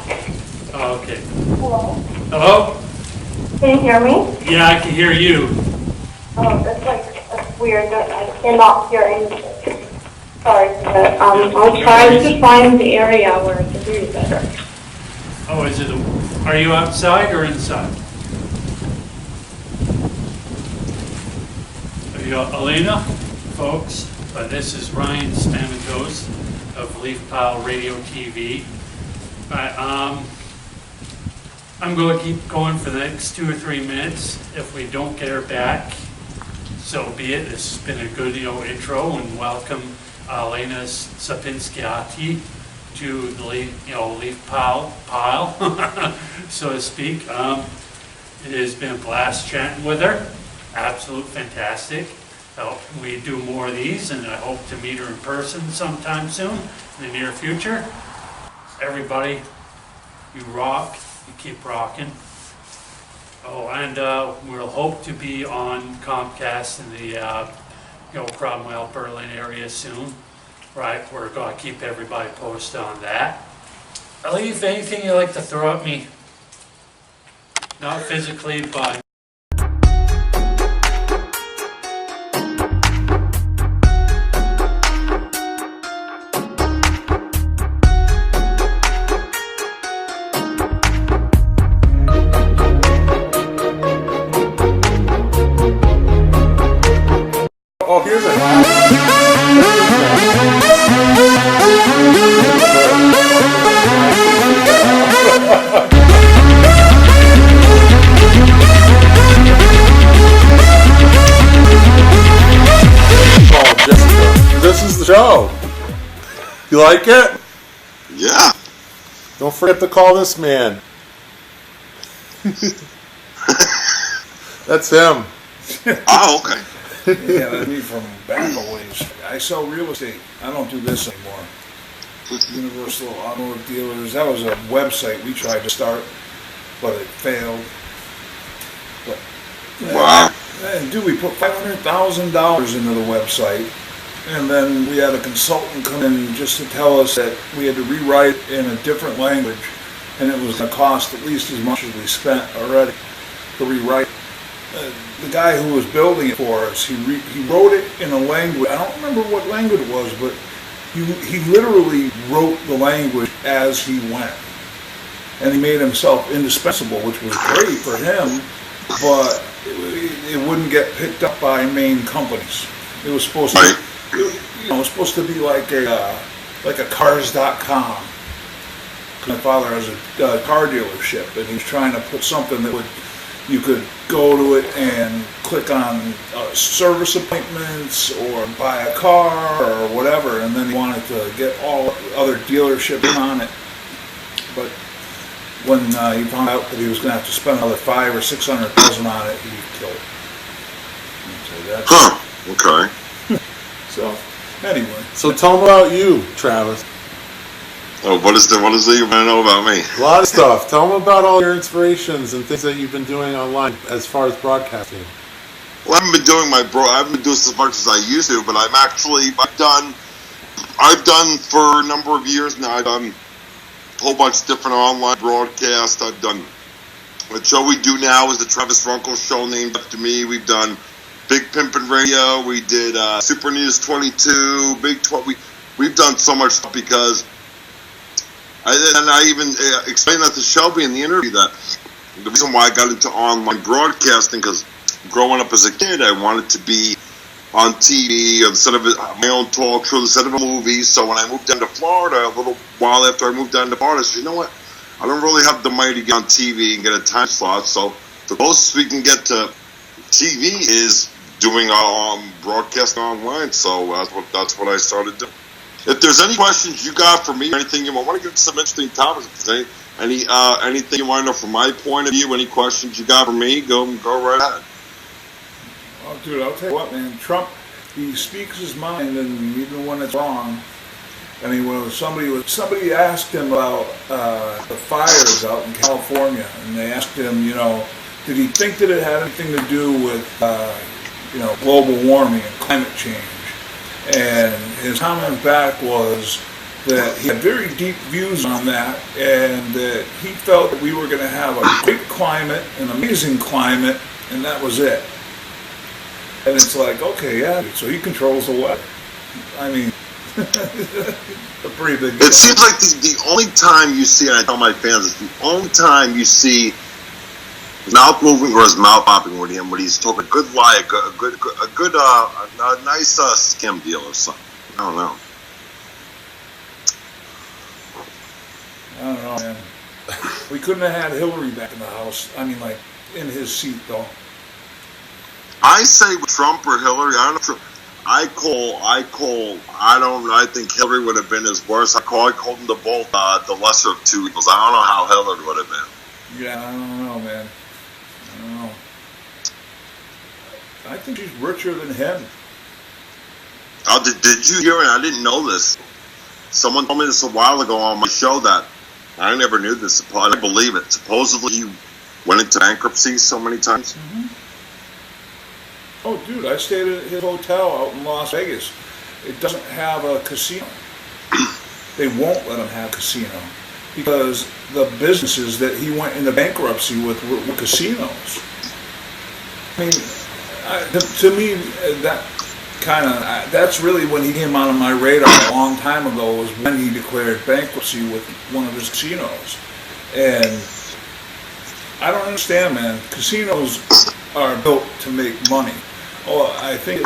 oh, okay. Hello? Hello? Can you hear me? Yeah, I can hear you. Oh, that's weird. That I cannot hear anything. Sorry for that. I'll try to find the area where I can hear you better. Oh, are you outside or inside? Are you, Elena, folks? This is Ryan Spamatos of Leaf Pile Radio TV. I'm going to keep going for the next 2 or 3 minutes. If we don't get her back, so be it. This has been a good, intro, and welcome Elena Sapinskiati to the Leaf Pile, so to speak. It has been a blast chatting with her. Absolute fantastic. We do more of these, and I hope to meet her in person sometime soon in the near future. Everybody, you rock. You keep rocking. Oh, and we'll hope to be on Comcast in the Cromwell, Berlin area soon. Right, we're going to keep everybody posted on that. Leave anything you'd like to throw at me? Not physically, but... Oh, here's a Oh, Jessica, this is the show. You like it? Yeah. Don't forget to call this man. That's him. Oh, okay. Yeah, that'd be from back a ways. I sell real estate. I don't do this anymore. Universal Automotive Dealers. That was a website we tried to start, but it failed. But, Wow. dude, we put $500,000 into the website, and then we had a consultant come in just to tell us that we had to rewrite in a different language, and it was going to cost at least as much as we spent already to rewrite. The guy who was building it for us, he wrote it in a language, I don't remember what language it was, but he literally wrote the language as he went. And he made himself indispensable, which was great for him, but it wouldn't get picked up by main companies. It was supposed to, it was supposed to be like a cars.com. My father has a car dealership, and he's trying to put something that you could go to it and click on service appointments or buy a car or whatever, and then he wanted to get all other dealerships on it. But when he found out that he was going to have to spend another $500,000 or $600,000 on it, he killed it. So that's Huh. Okay. So anyway, So tell them about you, Travis. Oh, what is it you want to know about me? A lot of stuff. Tell them about all your inspirations and things that you've been doing online as far as broadcasting. Well, I haven't been doing as much as I used to, but I've done for a number of years now. I've done a whole bunch of different online broadcasts. I've done, the show we do now is the Travis Runkle Show, named after me. We've done Big Pimpin' Radio. We did Super News 22, Big 12. We've done so much stuff because I even explained that to Shelby in the interview that the reason why I got into online broadcasting, because growing up as a kid, I wanted to be on TV instead of my own talk show, instead of a movie. So when I moved down to Florida, a little while after I moved down to Florida, I said, you know what? I don't really have the money to get on TV and get a time slot. So the closest we can get to TV is doing broadcasting online. So that's what I started doing. If there's any questions you got for me, or anything you want to get some interesting topics, if there's anything you want to know from my point of view, any questions you got for me, go right ahead. oh, dude, I'll tell you what, man. Trump, he speaks his mind, and even when it's wrong. I mean, when somebody asked him about the fires out in California, and they asked him, did he think that it had anything to do with, global warming and climate change? And his comment back was that he had very deep views on that, and that he felt that we were going to have a great climate, an amazing climate, and that was it. And it's like, okay, yeah, so he controls the weather. I mean, a pretty big deal. It seems like the only time you see, and I tell my fans, it's the only time you see his mouth moving or his mouth popping when he's talking a good lie, a nice scam deal or something. I don't know. I don't know, man. We couldn't have had Hillary back in the House. I mean, like, in his seat, though. I say with Trump or Hillary, I don't know. I think Hillary would have been his worst. I called them the both, the lesser of two evils. I don't know how Hillary would have been. Yeah, I don't know, man. I don't know. I think she's richer than him. Oh, did you hear it? I didn't know this. Someone told me this a while ago on my show that I never knew this. I didn't believe it. Supposedly he went into bankruptcy so many times. Mm-hmm. Oh, dude, I stayed at his hotel out in Las Vegas. It doesn't have a casino. They won't let him have a casino because the businesses that he went into bankruptcy with were casinos. I mean, to me, that's really when he came on my radar a long time ago, was when he declared bankruptcy with one of his casinos. And I don't understand, man. Casinos are built to make money. Oh, I think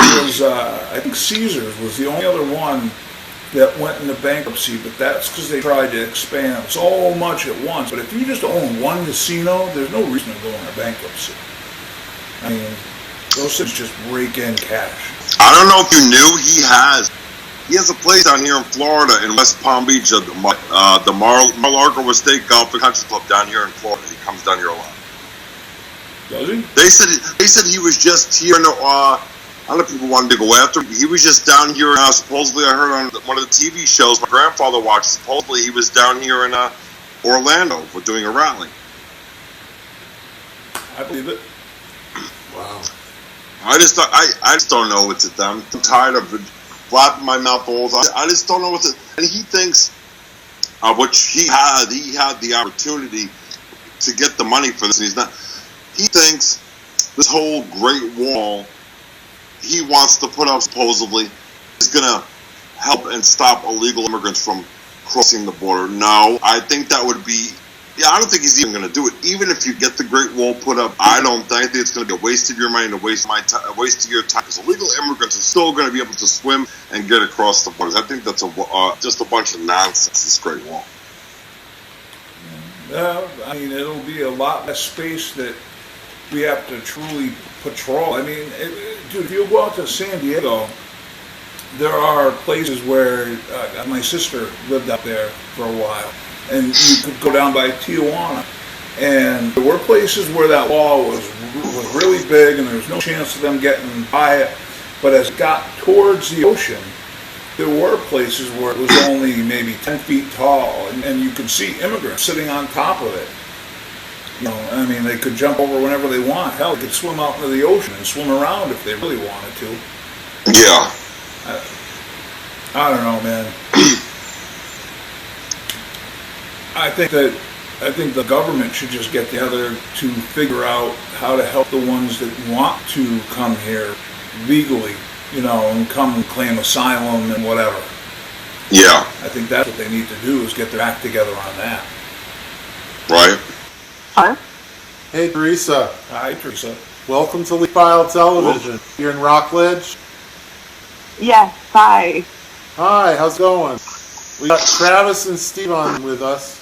Caesars was the only other one that went into bankruptcy, but that's because they tried to expand so much at once. But if you just own one casino, there's no reason to go into bankruptcy. I mean, those things just rake in cash. I don't know if you knew he has a place down here in Florida in West Palm Beach, the Mar-a-Lago Estate Golf and Country Club down here in Florida. He comes down here a lot. Does he? They said he was just here. A lot of people wanted to go after him. He was just down here. Supposedly, I heard on one of the TV shows my grandfather watched. Supposedly, he was down here in Orlando for doing a rally. I believe it. Wow. I just don't know what's at them. I'm tired of flapping my mouth all the time. I just don't know what's it. And he thinks, which he had the opportunity to get the money for this, and he's not. He thinks this whole Great Wall he wants to put up supposedly is going to help and stop illegal immigrants from crossing the border. No, I think that would be. Yeah, I don't think he's even going to do it. Even if you get the Great Wall put up, I think it's going to be a waste of your money and a waste of your time. Because illegal immigrants are still going to be able to swim and get across the borders. I think that's just a bunch of nonsense, this Great Wall. I mean, it'll be a lot less space that we have to truly patrol. I mean, dude, if you go out to San Diego, there are places where my sister lived up there for a while. and you could go down by Tijuana. And there were places where that wall was really big and there was no chance of them getting by it. But as it got towards the ocean, there were places where it was only maybe 10 feet tall, and you could see immigrants sitting on top of it. You know, I mean, they could jump over whenever they want. Hell, they could swim out into the ocean and swim around if they really wanted to. Yeah. I don't know, man. I think the government should just get together to figure out how to help the ones that want to come here legally, you know, and come and claim asylum and whatever. Yeah. I think that's what they need to do, is get their act together on that. Right. Huh? Hey, Teresa. Hi, Teresa. Welcome to Leaf File Television. You're in Rockledge? Yes, hi. Hi, how's it going? We got Travis and Steve on with us.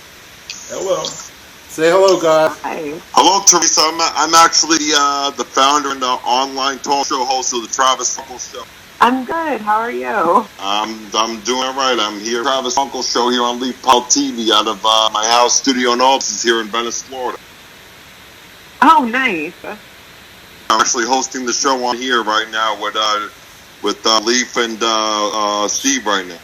Hello. Say hello, guys. Hi. Hello, Teresa. I'm actually the founder and the online talk show host of the Travis Funkle Show. I'm good. How are you? I'm doing all right. I'm here, Travis Funkle Show here on Leaf Pile TV out of my house, studio, and offices here in Venice, Florida. Oh, nice. I'm actually hosting the show on here right now with Leaf and Steve right now.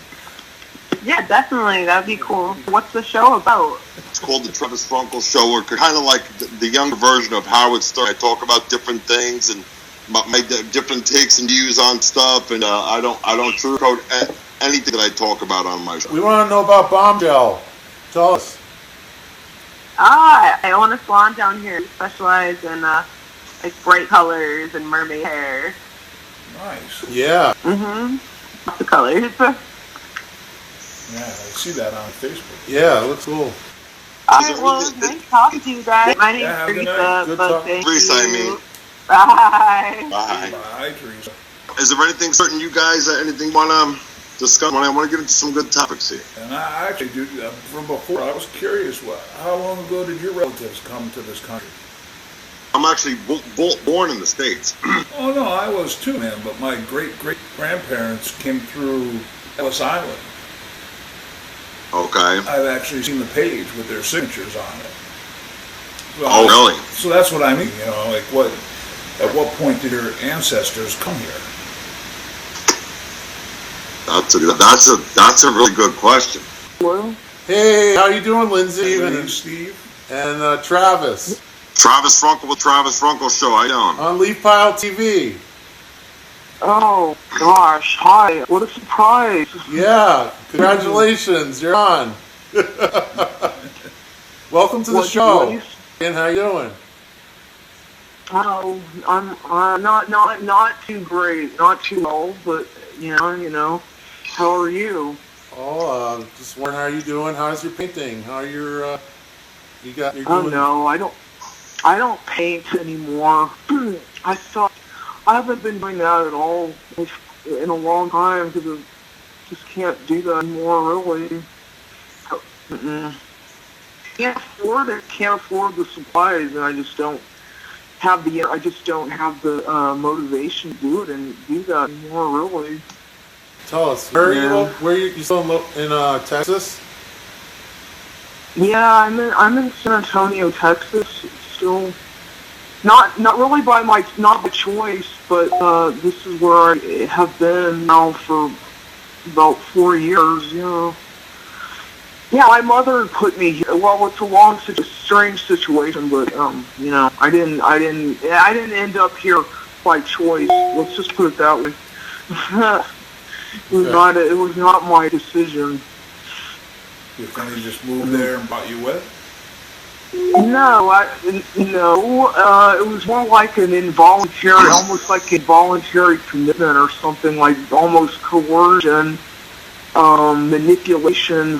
Yeah, definitely. That'd be cool. What's the show about? It's called the Travis Funkle Show. We're kind of like the younger version of how it started. I talk about different things and my different takes and views on stuff, and I don't sugarcoat anything that I talk about on my show. We want to know about Bombshell. Tell us. I own a salon down here. We specialize in like bright colors and mermaid hair. Nice. Yeah. Lots of colors. Yeah, I see that on Facebook. Yeah, it looks cool. Alright, well, nice talking to you guys. My name's Yeah, have a good Teresa, night. Good but talk. thank Teresa, I you. mean. Bye. Bye. Hi, Teresa. Is there anything certain you guys, anything want to discuss? I want to get into some good topics here. And I actually do, from before, I was curious, how long ago did your relatives come to this country? I'm actually born in the States. Oh, no, I was too, man, but my great-great-grandparents came through Ellis Island. Okay. I've actually seen the page with their signatures on it. So Oh, really? So that's what I mean, you know, like at what point did your ancestors come here? That's a really good question. Well, Hey, how you doing, Lindsay? Hey, Steve? And Travis Travis Funkle with Travis Funkle Show. How you doing? on Leaf File TV. oh, gosh. Hi. What a surprise. Yeah, congratulations, you're on. Welcome to the show. And how you doing? Oh, I'm not too great, not too old, but you know. How are you? Oh, just wondering how you doing. How's your painting? How are your you got your Oh doing? no, I don't paint anymore. I haven't been doing that at all in a long time because I just can't do that anymore, really. Can't afford it. Can't afford the supplies, and I just don't have the motivation to do it and do that anymore, really. Tell us, where are you still in Texas? Yeah, I'm in San Antonio, Texas. Still, not really not by choice, but this is where I have been now for about 4 years. You know. Yeah, my mother put me here. Well, it's a strange situation, but you know, I didn't end up here by choice. Let's just put it that way. It was not my decision. Your family just moved there and brought you with? No, it was more like an involuntary, almost like involuntary commitment or something, like almost coercion, manipulation.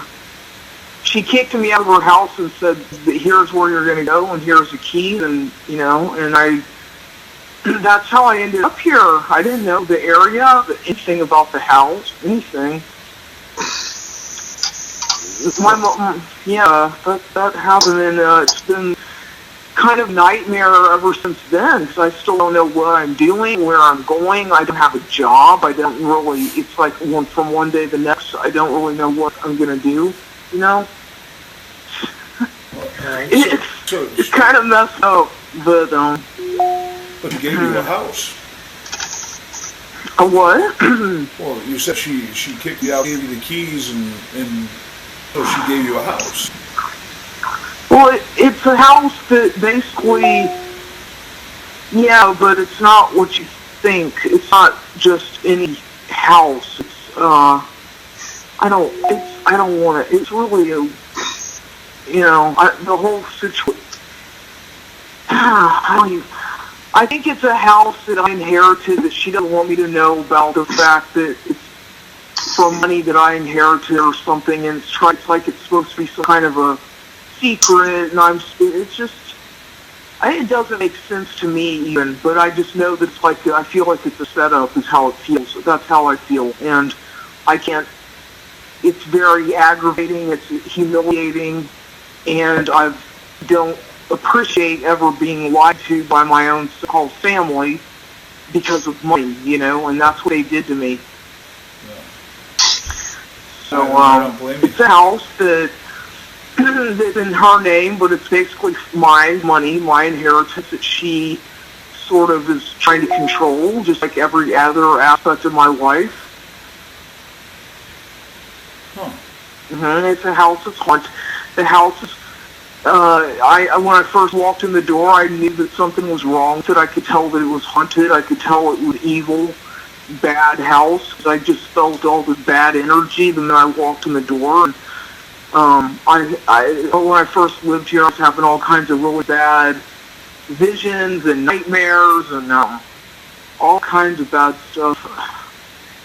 She kicked me out of her house and said, "Here's where you're going to go, and here's the keys," and that's how I ended up here. I didn't know the area, anything about the house, anything. My mom, yeah, that happened, and it's been kind of nightmare ever since then, because I still don't know what I'm doing, where I'm going. I don't have a job. I don't really, it's like from one day to the next, I don't really know what I'm going to do, you know? It's kind of messed up, but But she gave you a house. a what? Well, you said she kicked you out, gave you the keys, and so she gave you a house. Well, it's a house that basically, yeah, but it's not what you think. It's not just any house. It's I don't want to. It's really a, the whole situation. I think it's a house that I inherited that she doesn't want me to know about, the fact that it's from money that I inherited or something, and it's like it's supposed to be some kind of a secret, and it doesn't make sense to me even, but I just know that it's like, I feel like it's a setup is how it feels. That's how I feel, and it's very aggravating, it's humiliating, and I don't appreciate ever being lied to by my own so-called family because of money, and that's what they did to me. Yeah. So, I don't blame you. it's a house that's in her name, but it's basically my money, my inheritance that she sort of is trying to control, just like every other aspect of my life. Huh. It's a house that's haunted. The house is, when I first walked in the door, I knew that something was wrong, that I could tell that it was haunted, I could tell it was evil, bad house. I just felt all this bad energy the minute I walked in the door. And, when I first lived here, I was having all kinds of really bad visions and nightmares and all kinds of bad stuff.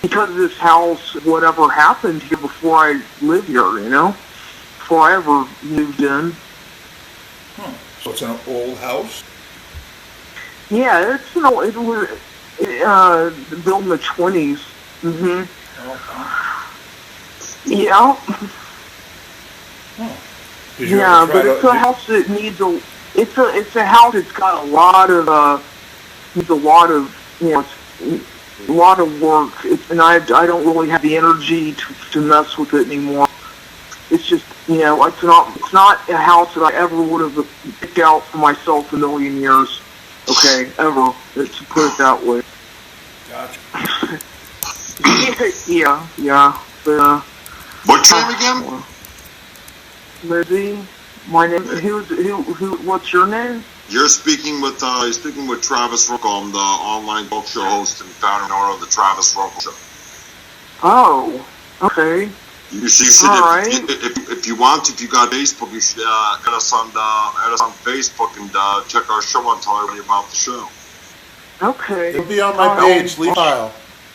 Because of this house, whatever happened here before I lived here, before I ever moved in. Huh. So it's an old house? Yeah, it was built in the 20s. Mm-hmm. Okay. Yeah. Huh. Did you Yeah, ever try but it's to, a house that needs it's a house that's got a lot of needs a lot of a lot of work. And I don't really have the energy to mess with it anymore. It's just it's not a house that I ever would have picked out for myself a million years. Okay, ever, to put it that way. Gotcha. yeah. But What's your name again? Lizzie, my name. Who? What's your name? You're speaking with Travis Ruckle. I'm the online talk show host and founder and owner of the Travis Ruckle Show. Oh, okay. You should, All right. if you want, if you got Facebook, you should add us on Facebook and check our show and tell everybody about the show. Okay. It'll be on my page, Leaf File.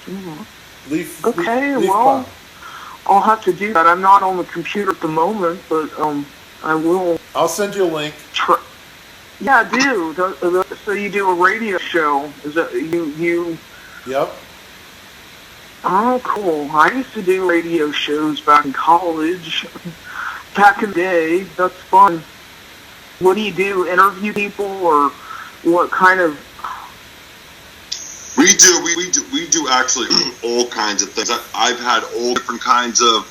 Mm-hmm. Okay, well, I'll have to do that. I'm not on the computer at the moment, but I will. I'll send you a link. Yeah, I do. So you do a radio show? Is that you? Yep. Oh, cool. I used to do radio shows back in college. Back in the day. That's fun. What do you do? Interview people, or what kind of? We do actually all kinds of things. I've had all different kinds of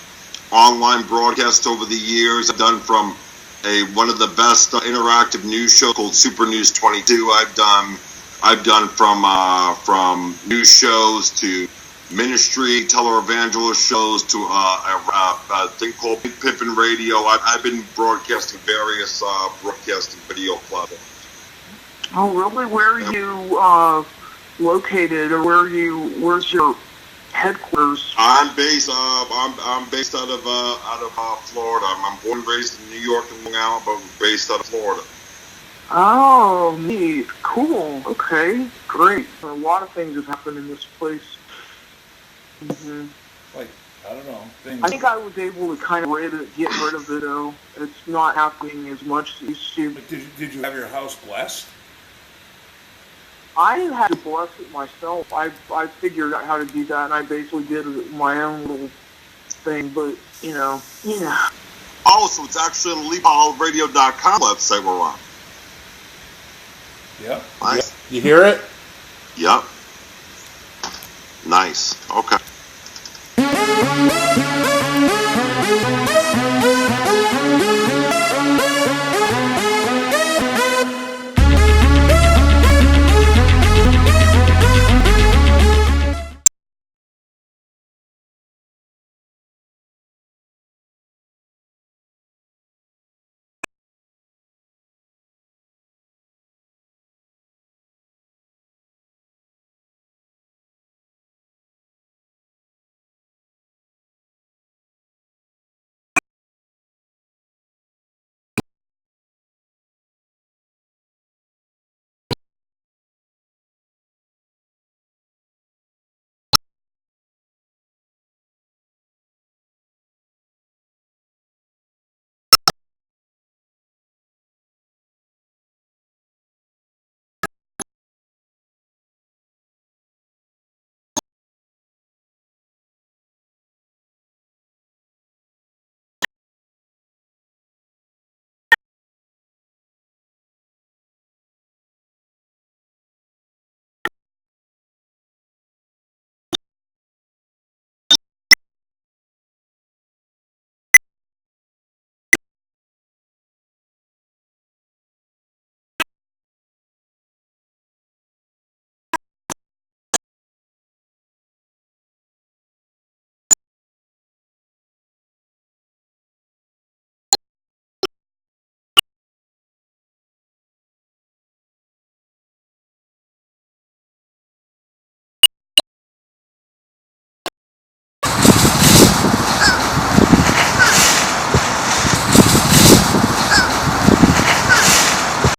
online broadcasts over the years. I've done from one of the best interactive news shows called Super News 22. I've done from news shows to ministry, televangelist shows to a thing called Big Pippin Radio. I've been broadcasting various broadcasting video platforms. Oh, really? Where are you located, or where's your headquarters? I'm based out of Florida. I'm born and raised in New York and Long Island, but based out of Florida. Oh, neat. Cool. Okay, great. A lot of things have happened in this place. Mm-hmm. Like, I don't know. Things. I think I was able to kind of get rid of it, though. It's not happening as much as it used to. But did you have your house blessed? I had to bless it myself. I figured out how to do that, and I basically did my own little thing. But yeah. Oh, so it's actually on the LeapHallRadio.com website we're on. Yep. Nice. You hear it? Yep. Nice. Okay.